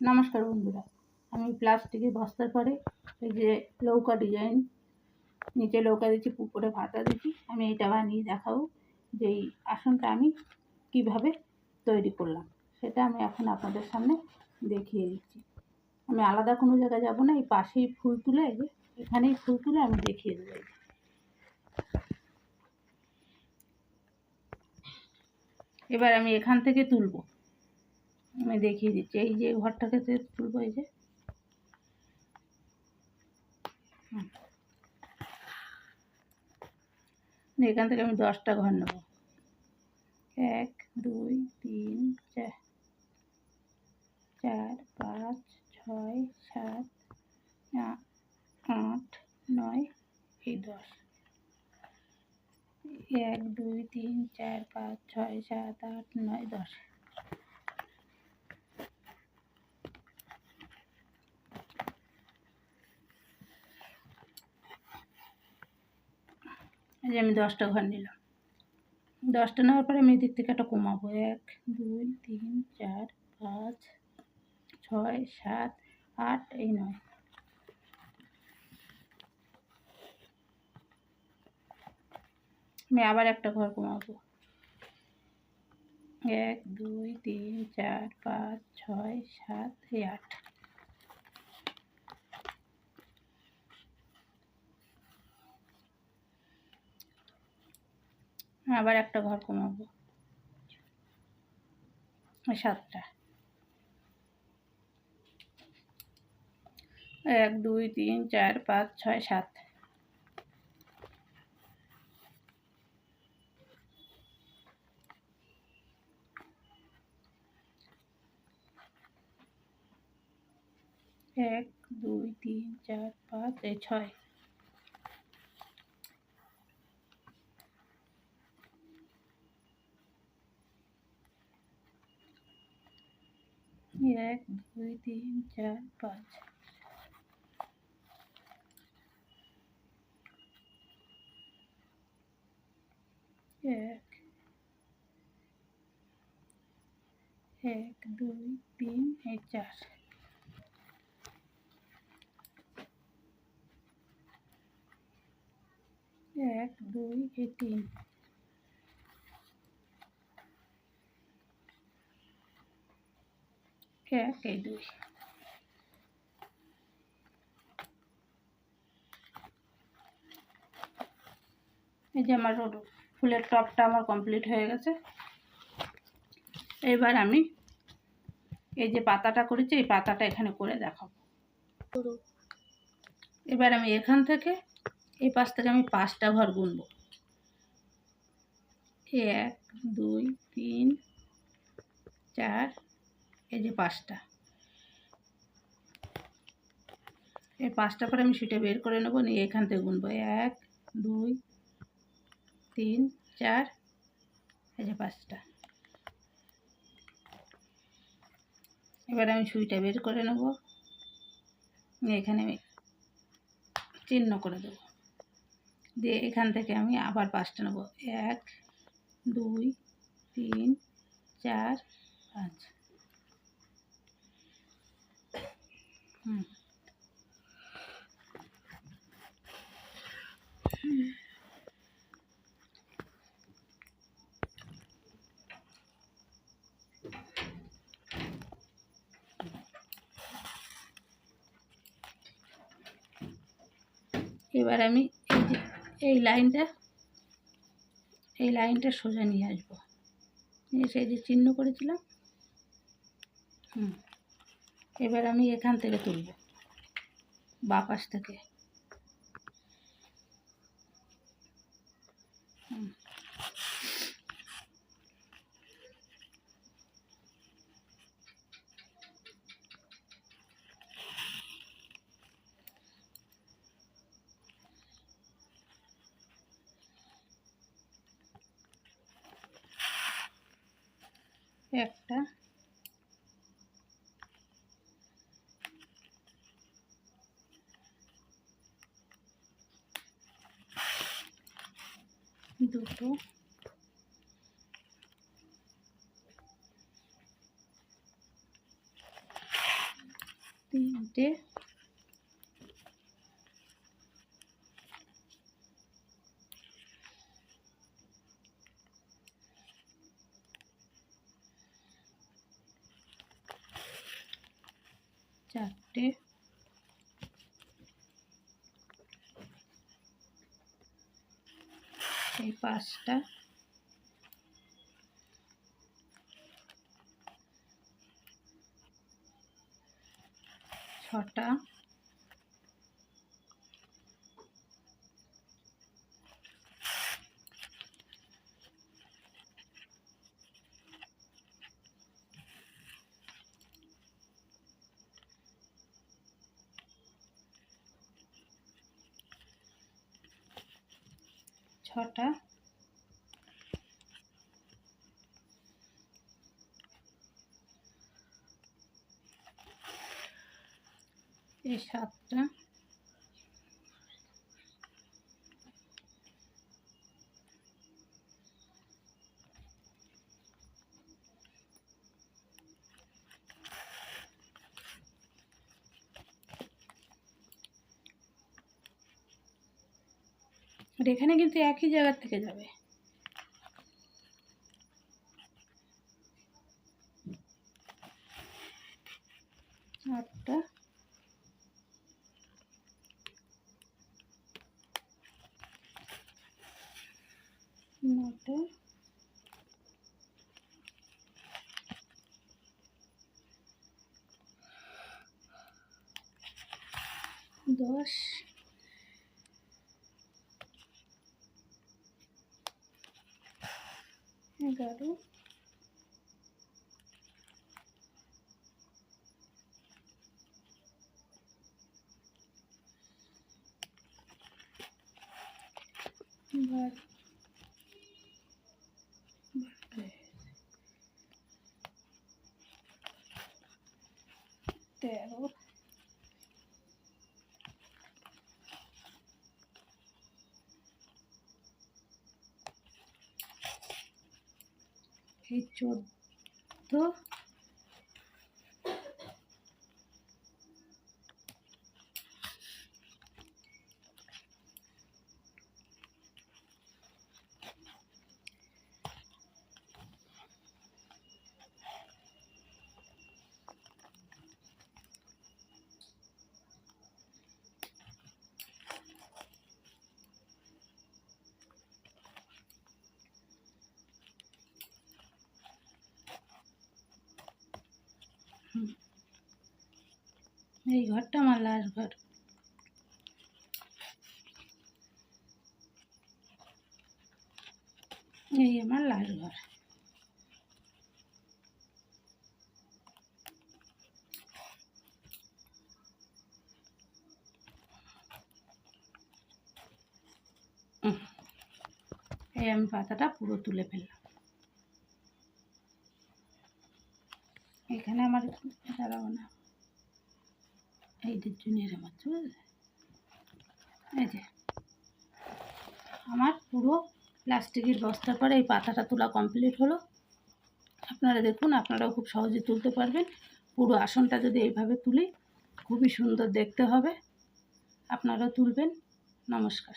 নমস্কার বন্ধুরা, আমি প্লাস্টিকের বস্তার পরে এই যে লৌকা ডিজাইন, নিচে লৌকা দিচ্ছি, উপরে ভাতা দিচ্ছি। আমি এটা বানিয়ে দেখাবো যে এই আসনটা আমি কিভাবে তৈরি করলাম, সেটা আমি এখন আপনাদের সামনে দেখিয়ে দিচ্ছি। আমি আলাদা কোনো জায়গায় যাব না, এই পাশেই ফুল তুলে, এখানেই ফুল তুলে আমি দেখিয়ে দেবো। এবার আমি এখান থেকে তুলবো, আমি দেখিয়ে দিচ্ছি। এই যে ঘরটাকে তুলবো, এই যে এখান থেকে আমি 10টা ঘর নেব। 1 2 3 4 4 5 6 7 8 9 এই 10। 1 2 3 4 5 6 7 8 9 10। এই যে আমি 10টা ঘর নিলাম। 10টা নেওয়ার পরে আমি এদিক থেকে একটা কমাবো। 1 2 3 4 5 6 7 8 এই 9। আমি আবার একটা ঘর কমাবো। 1 2 3 4 5 6 7 এই 8। আবার একটা ঘর কমাবো, 7টা। 1 2 3 4 5 6 7। এক 2 3 4 5 এই 6। 1 2 3 4 5। 1 1 2 3 এই 4। 1 2 এই 3। 1 এই 2। এই যে আমার ফুলের টপটা আমার কমপ্লিট হয়ে গেছে। এবার আমি এই যে পাতাটা করেছি, এই পাতাটা এখানে করে দেখাবো। এবার আমি এখান থেকে এই পাশ থেকে আমি 5টা ঘর গুনবো। 1 2 3 4 এই যে 5টা। এই 5টা পরে আমি সেটা বের করে নেবো, নিয়ে এখান থেকে গুনবো। 1 2 3 4 এই যে 5টা। এবার আমি সুইটা বের করে নেব, এখানে আমি চিহ্ন করে দেবো, দিয়ে এখান থেকে আমি আবার 5টা নেব। 1 2 3 4 5। এবার আমি এই লাইনটা সোজা নিয়ে আসবো, সেই যে চিহ্ন করেছিলাম। এবার আমি এখান থেকে তুলব, বাঁ পাশ থেকে। একটা, দুটো, তিনটে, চারটে, এই পাঁচটা, ছটা, ছটা, এই সাতটা, আর এখানে কিন্তু একই জায়গার থেকে যাবে। আটটা, নটা, 10, 11, 12, 13, এই 14, এই ঘরটা আমার লাস্ট ঘর। এই আমার লাস্ট ঘর। এই আমি পাতাটা পুরো তুলে ফেললাম। এখানে আমার দাঁড়াবো না, এইদের জন্য এরকম হচ্ছে, বুঝলে? এই যে আমার পুরো প্লাস্টিকের বস্তার পরে এই পাতাটা তোলা কমপ্লিট হলো। আপনারা দেখুন, আপনারাও খুব সহজে তুলতে পারবেন। পুরো আসনটা যদি এইভাবে তুলি খুবই সুন্দর দেখতে হবে। আপনারাও তুলবেন। নমস্কার।